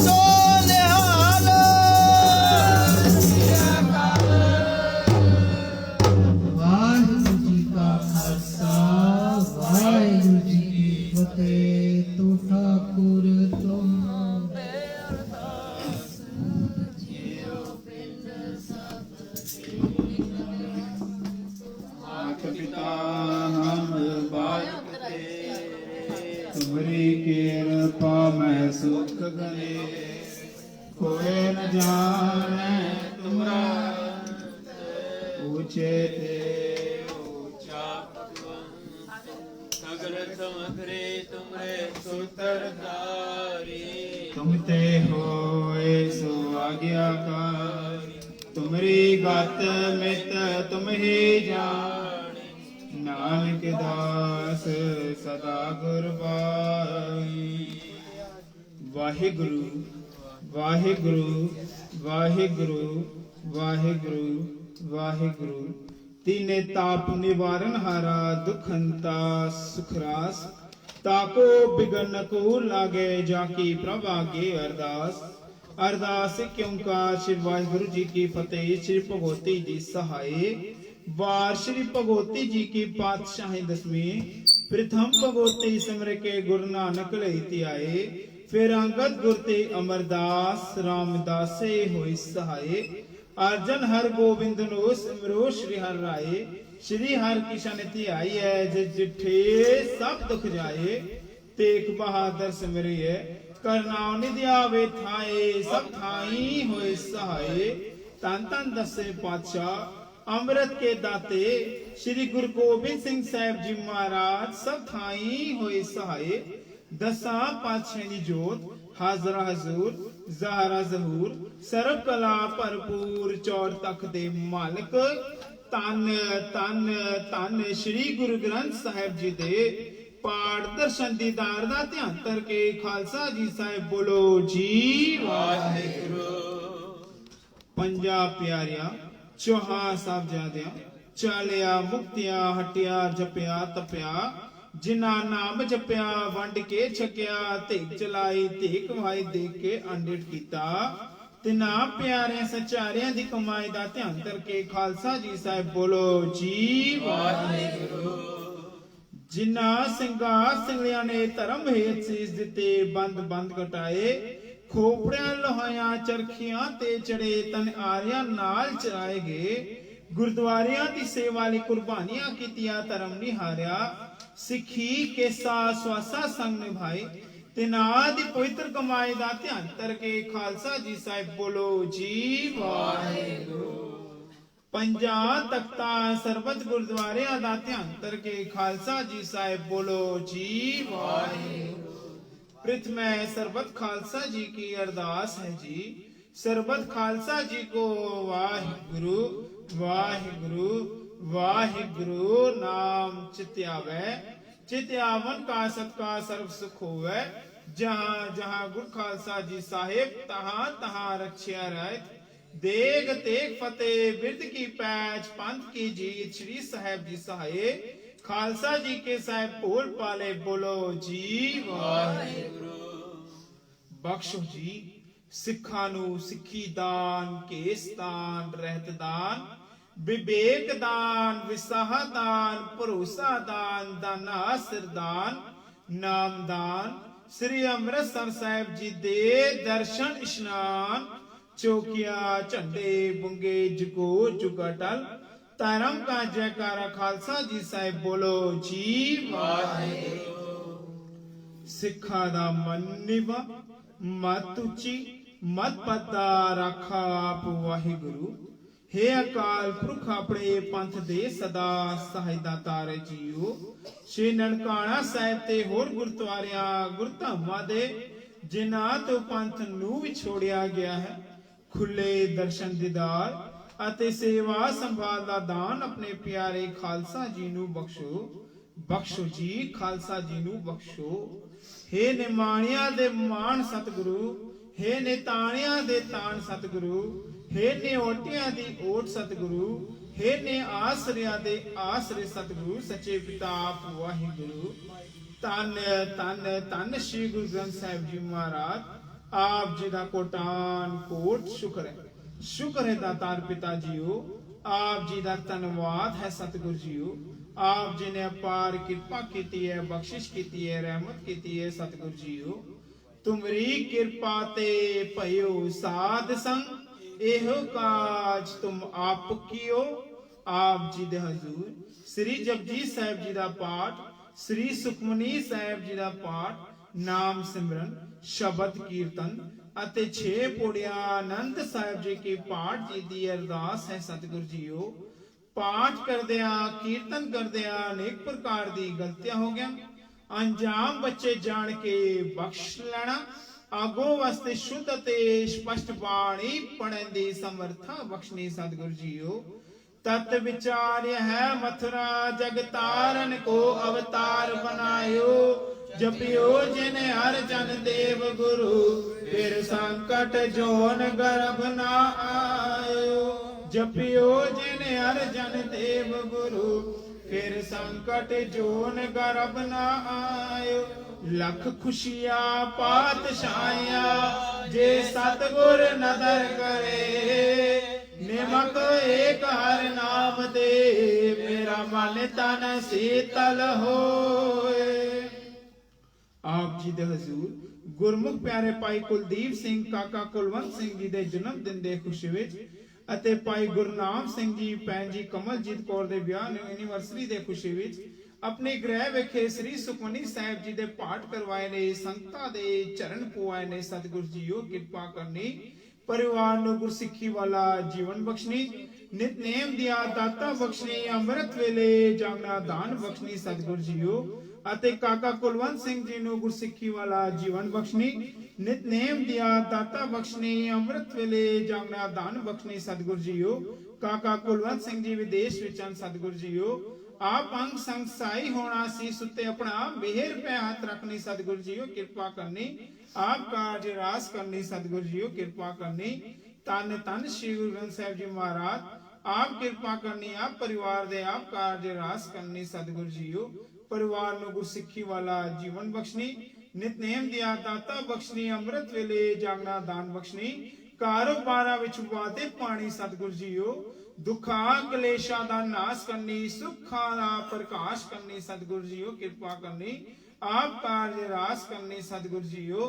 सोनिहाल वाहिगुरु जी का खालसा वाहिगुरु जी की फतेह तू ठाकुर तुम मात पिता हम बालक तेरे तुमरी कृपा में सुख गले कोई न जाने तुमरा ऊंचे ते ऊंचा सगल समग्रे तुमरे सूत्रधारी तुम ते होए सो आज्ञाकारी तुमरी गत मित तुम ही जाने नानक दास सदा गुरबाई वाहिगुरु वाहिगुरु वाहिगुरु वाहिगुरु वाहिगुरु तीने ताप निवारण हारा दुख हंता सुखरास ताको बिगन को लागे जाकी प्रभागे अरदास अरदास क्योंकार श्री वाहिगुरु जी की फतेह श्री भगवती जी सहाय वार श्री भगवती जी की पातशाही दसवीं प्रथम भगवती सिमर के गुरु नानक लहिति आए फिर अंगद गुर ते अमरदास रामदासे होई सहाय अर्जन हर गोविंद नो सिमरो श्री हर राय श्री हर किशन ति आई है जिठे सब दुख जाए तेक बहादुर सिमरिए करनाव निधि आवे थाए सब थाई होए सहाय तन तन दसे पातशाह अमृत के दाते श्री गुरु गोबिंद सिंह साहिब जी महाराज सब थाई होए सहाय दसा पातशाह दी जोत हाजरा हजूर ज़हरा ज़हूर सर्व कला भरपूर चौर तख दे मालिक तन तन तन श्री गुरु ग्रंथ साहिब जी दे पाठ दर्शन दीदार दा ध्यान करके खालसा जी साहिब बोलो जी वाहिगुरु पंजा प्यारिया चौहा साहबजादियां चालिया मुक्तिया हटिया जपिया तपिया जिना नाम जपिया वंड के छकिया तेग चलाई तेग भाई देख के अंडिट कीता तिना प्यारे सचारियां दी कमाई दा ध्यान करके खालसा जी साहिब बोलो जी वाहिगुरु जिन्ना सिंगा सिंगलियां ने धर्म हेत सीस दिते बंद बंद कटाए खोपड़ियां लोहाया चरखियां ते चढ़े तन आरिया नाल चराए गए गुरुद्वारियां दी सेवा लई कुर्बानियां कीतियां धर्म निहारिया सिखी केसा स्वासा संग निभाए तिना दी पवित्र कमाई दा ध्यान करके खालसा जी साहिब बोलो जी वाहिगुरु पंजा तख्ता सरबत गुरुद्वारे दा ध्यान करके खालसा जी साहिब बोलो जी वाहिगुरु प्रथम सरबत खालसा जी की अरदास है जी सरबत खालसा जी को वाहिगुरु वाहिगुरु वाहिगुरु नाम चित्यावै चित्यावन का सत्का सर्व सुख होवै जहां जहां गुर खालसा जी साहिब तहां तहां रखिया रहत। देग तेग फतेह बिरद की पैच पंथ की जीत श्री साहिब जी सहाये। खालसा जी के साहिब भोल पाले बोलो जी वाहिगुरु। बख्शो जी सिखां नूं सिੱਖੀ दान केस दान रहत दान विवेक दान विसाह दान भरोसा दान दाना सिरदान नाम दान श्री ਅੰਮ੍ਰਿਤਸਰ ਸਾਹਿਬ जी दे दर्शन इशनान चौकिया झंडे बुंगे जुगो जुगाटल धर्म का जयकारा खालसा जी साहिब बोलो जी वाहिगुरु। सिखा दा मन निवा मत उची मत पता राखा आप वाहिगुरु। हे अकाल पुरख अपने पंथ दे सदा सहायता तारे जीओ। श्री ननकाना साहिब ते होर गुरुद्वारियां गुरधामां दे जिन्हां तो पंथ नूं विछोड़िया गया है खुले दर्शन दीदार ਅਤੇ ਸੇਵਾ ਸੰਭਾਲ ਦਾ ਦਾਨ ਆਪਣੇ ਪਿਆਰੇ ਖਾਲਸਾ ਜੀ ਨੂੰ ਬਖਸ਼ੋ। ਬਖਸ਼ੋ ਜੀ ਖਾਲਸਾ ਜੀ ਨੂੰ ਬਖਸ਼ੋ। हे ਨਿਮਾਣਿਆਂ ਦੇ ਮਾਣ ਸਤਿਗੁਰੂ हे ਨਿਤਾਣਿਆਂ ਦੇ ਤਾਣ ਸਤਿਗੁਰੂ हे ਨਿਓਟਿਆਂ ਦੀ ਓਟ ਸਤਿਗੁਰੂ हे ਨੇ ਆਸਰਿਆਂ ਦੇ ਆਸਰੇ ਸਤਿਗੁਰੂ ਸੱਚੇ ਪਿਤਾ ਆਪ ਵਾਹਿਗੁਰੂ। ਧੰਨ ਧੰਨ ਧੰਨ श्री गुरु ग्रंथ साहिब जी महाराज आप जी दा कोटान कोट शुक्र है। शुक्र है दातार पिता जीओ आप जी दा धन्नवाद है सतगुरु जीओ। आप जी ने अपार कृपा की है बख्शिश की है रहमत की है सतगुरु जीओ। तुमरी कृपा ते भयो साध संग एहो काज तुम आप कियो। आप जी दे हजूर श्री जपजी साहिब जी दा पाठ श्री सुखमनी साहिब जी दा पाठ नाम सिमरन शब्द कीर्तन ਅਤੇ 6 ਪੌੜੀਆਂ ਆਨੰਦ ਸਾਹਿਬ ਜੀ ਕੀ ਪਾਠ ਜੀ ਦੀ ਅਰਦਾਸ ਹੈ ਸਤਿਗੁਰੂ ਜੀਓ। ਪਾਠ ਕਰਦਿਆਂ ਕੀਰਤਨ ਕਰਦਿਆਂ ਅਨੇਕ ਪ੍ਰਕਾਰ ਦੀ ਗਲਤੀਆਂ ਹੋ ਗਿਆ ਅੰਜਾਮ ਬੱਚੇ ਜਾਣ ਕੇ ਬਖਸ਼ ਲੈਣਾ। ਆਗੋ ਵਾਸਤੇ ਸ਼ੁੱਧ ਅਤੇ ਸਪਸ਼ਟ ਬਾਣੀ ਪੜਨ ਦੀ ਸਮਰੱਥਾ ਬਖਸ਼ਣੀ ਸਤਿਗੁਰੂ ਜੀਓ। ਤਤ ਵਿਚਾਰ ਹੈ ਮਥੁਰਾ ਜਗ ਤਾਰਨ ਕੋ ਅਵਤਾਰ ਬਨਾਇਓ। जपियो जिन हर जन देव गुरु फिर संकट जोन गर्भ ना आयो। जपियो जिन हर जन देव गुरु फिर संकट जोन गर्भ ना आयो। लख खुशियां पातशाहियां जे सतगुर नदर करे। निमक एक हर नाम दे मेरा मन तन शीतल होए। आप जी दे हजूर गुरमुख प्यारे भाई कुलदीप सिंह काका कुलवंत सिंह जी दे जन्म दिन दे खुशी विच ਅਤੇ ਭਾਈ ਗੁਰਨਾਮ ਸਿੰਘ ਜੀ ਭੈਣ ਜੀ ਕਮਲਜੀਤ ਕੌਰ ਦੇ ਵਿਆਹ ਐਨੀਵਰਸਰੀ ਦੇ ਖੁਸ਼ੀ ਵਿੱਚ ਆਪਣੇ ਗ੍ਰਹਿ ਵਿਖੇ ਸ੍ਰੀ ਸੁਖਮਨੀ ਸਾਹਿਬ ਜੀ ਦੇ ਪਾਠ ਕਰਵਾਏ ਨੇ ਸੰਗਤਾਂ ਦੇ ਚਰਨ ਪੁਆਏ ਨੇ ਸਤਿਗੁਰੂ ਜੀਓ ਕਿਰਪਾ ਕਰਨੀ परिवार ਨੂੰ ਗੁਰਸਿੱਖੀ ਵਾਲਾ ਜੀਵਨ ਬਖਸ਼ਣੀ ਨਿਤਨੇਮ ਦੀਆਂ ਦਾਤਾਂ ਬਖਸ਼ਣੀ ਅੰਮ੍ਰਿਤ ਵੇਲੇ ਜਾਗਣਾ ਦਾਨ ਬਖਸ਼ਣੀ ਸਤਿਗੁਰੂ ਜੀਓ ਅਤੇ ਕਾਕਾ ਕੁਲਵੰਤ ਸਿੰਘ ਜੀ ਨੂੰ ਗੁਰਸਿੱਖੀ ਵਾਲਾ ਜੀਵਨ ਬਖਸ਼ਣੀ ਨਿਤਨੇਮ ਦੀਆਂ ਦਾਤਾਂ ਬਖਸ਼ਣੀ ਅੰਮ੍ਰਿਤ ਵੇਲੇ ਜਾਗਣਾ ਦਾਨ ਬਖਸ਼ਣੀ ਸਤਿਗੁਰੂ ਜੀਓ ਕਾਕਾ ਕੁਲਵੰਤ ਸਿੰਘ ਜੀ ਵਿਦੇਸ਼ ਵਿੱਚ ਹਨ ਸਤਿਗੁਰੂ ਜੀਓ आप अंग संग साई होना सी सुते अपना मेहर पे हाथ रखनी सतगुरु जीओ कृपा करनी आप कार्य रास करनी सतगुरु जीओ कृपा करनी तन तन श्री गुरु ग्रंथ साहिब जी महाराज आप कृपा करनी आप परिवार दे आप कार्य रास करनी सतगुरु जीओ परिवार नु गुरसिੱਖੀ वाला जीवन बख्शनी नितनेम दिया दाता बख्शनी अमृत वेले जागना दान बख्शनी कारोबारा विच वादे पानी सतगुरु जीओ दुखा कलेशा दा नाश करनी सुखा दा प्रकाश करनी सतगुरु जीओ कृपा करनी आप कार्य रास करनी सतगुरु जीओ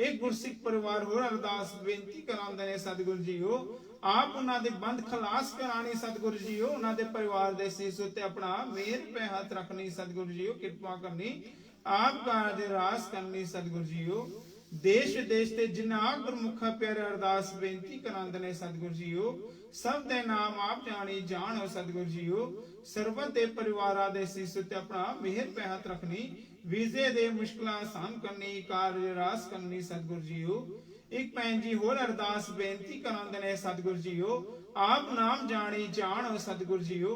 एक गुरसिੱਖ परिवार होर अरदास बेनती करांदे ने सतगुरु जीओ आप उन्हां दे बंद खलास करानी सतगुरु जीओ उन्हां दे परिवार दे सीस उत्ते अपना मेहर पे हाथ रखनी सतगुरु जीओ कृपा करनी आप कार्य रास करनी सतगुरु जीओ देश विदेश ते जिन्हां गुरमुखा प्यारे अरदास बेनती करांदे ने सतगुरु जीओ सब दे नाम आप जानी जान हो सतगुरु जीओ सर्वत दे परिवारां दे सीस उत्ते अपना मेहर पे हाथ रखनी वीजे दे मुश्किलां आसान करनी कार्य रास करनी सतगुरु जीओ एक भैन जी होर अरदास बेनती करांदे ने सतगुरु जीओ आप नाम जानी जान हो सतगुरु जीओ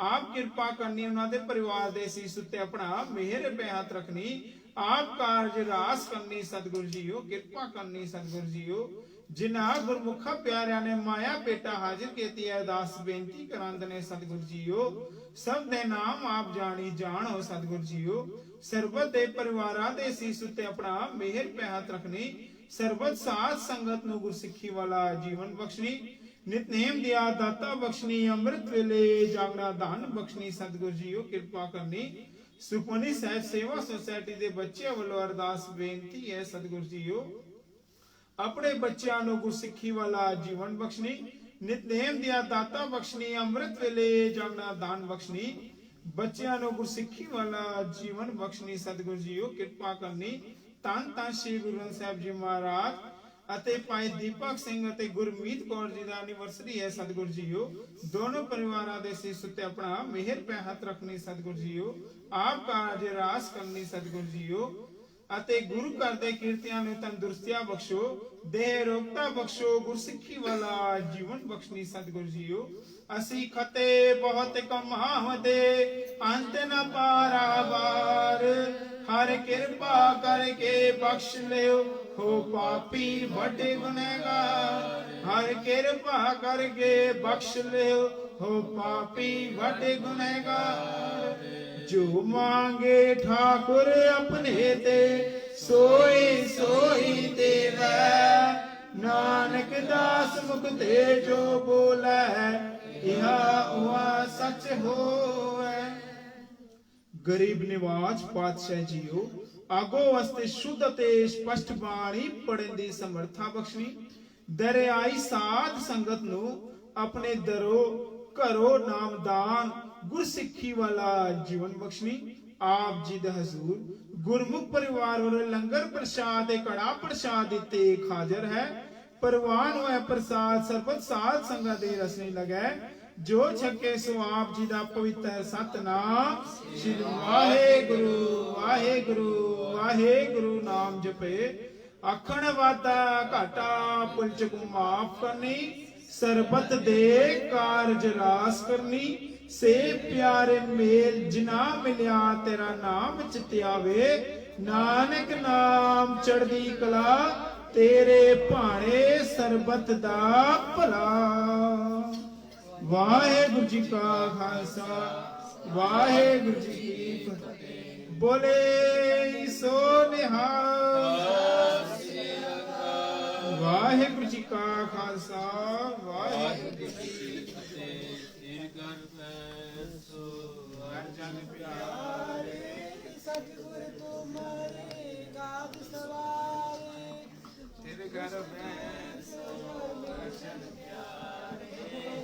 आप कृपा करनी उन्हां दे परिवार दे सीस उत्ते अपना मेहर पे हाथ रखनी ਆਪ ਕਾਰਜ ਰਾਸ ਕਰਨੀ ਸਤਿਗੁਰ ਜੀਓ, ਕਿਰਪਾ ਕਰਨੀ ਸਤਿਗੁਰ ਜੀਓ। ਜਿਨ੍ਹਾਂ ਗੁਰਮੁਖਾਂ ਪਿਆਰਿਆਂ ਨੇ ਮਾਇਆ ਭੇਟਾ ਹਾਜ਼ਰ ਕੀਤੀ ਹੈ, ਅਰਦਾਸ ਬੇਨਤੀ ਕਰਾਂਦੇ ਨੇ ਸਤਿਗੁਰ ਜੀਓ। ਸਭ ਦੇ ਨਾਮ ਆਪ ਜਾਣੀ ਜਾਣੋ ਸਤਿਗੁਰ ਜੀਓ। ਸਰਬਤ ਦੇ ਪਰਿਵਾਰਾਂ ਦੇ ਸੀਸ ਉੱਤੇ ਆਪਣਾ ਮਿਹਰ ਪੈ ਹੱਥ ਰੱਖਣੀ। ਸਰਬਤ ਸਾਧ ਸੰਗਤ ਨੂੰ ਗੁਰਸਿੱਖੀ ਵਾਲਾ ਜੀਵਨ ਬਖਸ਼ਣੀ। ਨਿਤਨੇਮ ਦਿਆ ਦਾਤਾ ਬਖਸ਼ਣੀ। ਅੰਮ੍ਰਿਤ ਵੇਲੇ ਜਾਗਣਾ ਦਾਨ ਬਖਸ਼ਣੀ ਸਤਿਗੁਰ ਜੀਓ, ਕਿਰਪਾ ਕਰਨੀ। ਸੁਖਮਨੀ ਸਾਹਿਬ ਸੇਵਾ ਸੁਸਾਇਟੀ ਦੇ ਬੱਚਿਆਂ ਵੱਲੋਂ ਅਰਦਾਸ ਬੇਨਤੀ ਹੈ ਸਤਿਗੁਰ ਜੀਓ, ਆਪਣੇ ਬੱਚਿਆਂ ਨੂੰ ਗੁਰਸਿੱਖੀ ਵਾਲਾ ਜੀਵਨ ਬਖਸ਼ਣੀ। ਨਿਤਨੇਮ ਦਿਆ ਦਾਤਾ ਬਖਸ਼ਣੀ। ਅੰਮ੍ਰਿਤ ਵੇਲੇ ਜਾਗਣਾ ਦਾਨ ਬਖਸ਼ਣੀ। ਬੱਚਿਆਂ ਨੂੰ ਗੁਰਸਿੱਖੀ ਵਾਲਾ ਜੀਵਨ ਬਖਸ਼ਣੀ ਸਤਿਗੁਰ ਜੀਓ, ਕਿਰਪਾ ਕਰਨੀ। ਧੰਨ ਧੰਨ ਸ੍ਰੀ ਗੁਰੂ ਗ੍ਰੰਥ ਸਾਹਿਬ ਜੀ ਮਹਾਰਾਜ ਅਤੇ ਭਾਈ ਦੀਪਕ ਸਿੰਘ ਅਤੇ ਗੁਰਮੀਤ ਕੌਰ ਜੀ ਦਾ ਐਨੀਵਰਸਰੀ ਹੈ ਸਤਿਗੁਰ ਜੀਓ। ਦੋਨੋਂ ਪਰਿਵਾਰਾਂ ਦੇ ਸਿਰ ਉੱਤੇ ਆਪਣਾ ਮਿਹਰ ਪੈ ਹੱਥ ਰੱਖਣੀ ਸਤਿਗੁਰ ਜੀਓ। ਆਪ ਕਾਰਜ ਰਾਸ ਕਰਨੀ ਸਤਿਗੁਰ ਜੀਓ ਅਤੇ ਗੁਰੂ ਘਰ ਦੇ ਕੀਰਤੀਆਂ ਨੂੰ ਤੰਦਰੁਸਤੀਆਂ ਬਖਸ਼ੋ, ਦੇਹ ਰੋਗਤਾ ਬਖਸ਼ੋ, ਗੁਰਸਿੱਖੀ ਵਾਲਾ ਜੀਵਨ ਬਖਸ਼ਣੀ ਸਤਿਗੁਰ ਜੀਓ। ਅਸੀਂ ਖਤੇ ਬਹੁਤ ਕਮਾਵਦੇ ਅੰਤ ਨ ਪਾਰਾਵਾਰ, ਹਰ ਕਿਰਪਾ ਕਰਕੇ ਬਖਸ਼ ਲਿਓ ਹੋ ਪਾਪੀ ਵੱਡੇ ਗੁਨਹਗਾਰ। ਹਰ ਕਿਰਪਾ ਕਰਕੇ ਬਖਸ਼ ਲਿਓ ਹੋ ਪਾਪੀ ਵੱਡੇ ਗੁਨਹਗਾਰ। ਜੋ ਮਾਂਗੇ ਠਾकुर अपने ते सोई सोई देवै, नानक दास मुख ते जो बोलै इहा उहा सच होवै। गरीब निवाज पातशाह जीओ, आगो वास्ते शुद्ध ते स्पष्ट बाणी पढ़न दी समर्था बख्शनी। दरियाई साध संगत नू अपने दरो घरो नामदान गुरसिੱਖੀ वाला जीवन बख्शनी। आप जी दा हजूर गुरमुख परिवार वाले लंगर प्रसाद ते कड़ा प्रसाद दिते हाजिर है। परवान होया प्रसाद सरबत साध संगत दे रसने लगे। जो छके सो आप जी दा पवित्र सतनाम श्री वाहेगुरु वाहेगुरु वाहेगुरु नाम जपे। आखण वादा घाटा पुलचक माफ करनी, सरबत दे कारज रास करनी। से प्यारे मेल जिना मिलिया तेरा नाम चित्यावे, नानक नाम चढ़दी कला तेरे भाणे सरबत दा भला। वाहेगुरु जी का खालसा वाहेगुरु जी की फतेह। बोले सो निहाल। वाहेगुरु जी का खालसा वाहेगुरु जी की फतेह। सतगुर तुम्हारे गाद सवारे, तेरे घर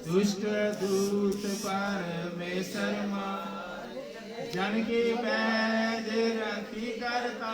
दुष्ट दूत परमेश्वर मां, जन की पैज रखी करता।